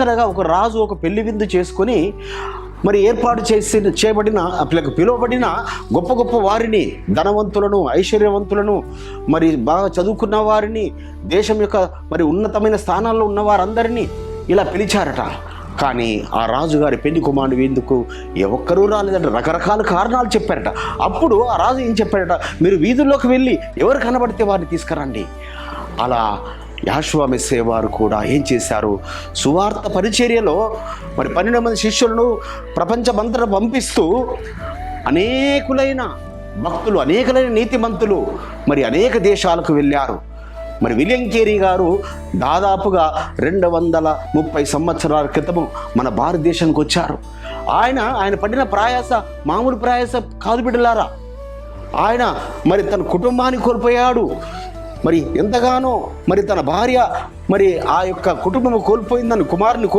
ఒక రాజు ఒక పెళ్లి విందు చేసుకొని మరి ఏర్పాటు చేయబడిన పిలువబడిన గొప్ప గొప్ప వారిని, ధనవంతులను, ఐశ్వర్యవంతులను, మరి బాగా చదువుకున్న వారిని, దేశం యొక్క మరి ఉన్నతమైన స్థానాల్లో ఉన్న వారందరినీ ఇలా పిలిచారట. కానీ ఆ రాజుగారి పెళ్లి కుమారుడు విందుకు ఒక్కరూ రాలేదంట. రకరకాల కారణాలు చెప్పారట. అప్పుడు ఆ రాజు ఏం చెప్పారట, మీరు వీధుల్లోకి వెళ్ళి ఎవరు కనబడితే వారిని తీసుకురండి. అలా యెహోషువ మెస్సీయ వారు కూడా ఏం చేశారు, సువార్త పరిచర్యలో మరి 12 మంది శిష్యులను ప్రపంచమంతటా పంపిస్తూ అనేకులైన భక్తులు, అనేకులైన నీతిమంతులు మరి అనేక దేశాలకు వెళ్ళారు. మరి విలియం కేరీ గారు దాదాపుగా 230 సంవత్సరాల క్రితము మన భారతదేశానికి వచ్చారు. ఆయన పడిన ప్రయాస మామూలు ప్రయాస కాదు బిడ్డలారా. ఆయన మరి తన కుటుంబాన్ని కోల్పోయాడు. మరి ఎంతగానో మరి తన భార్య మరి ఆ యొక్క కుటుంబం కోల్పోయిందని, కుమారుని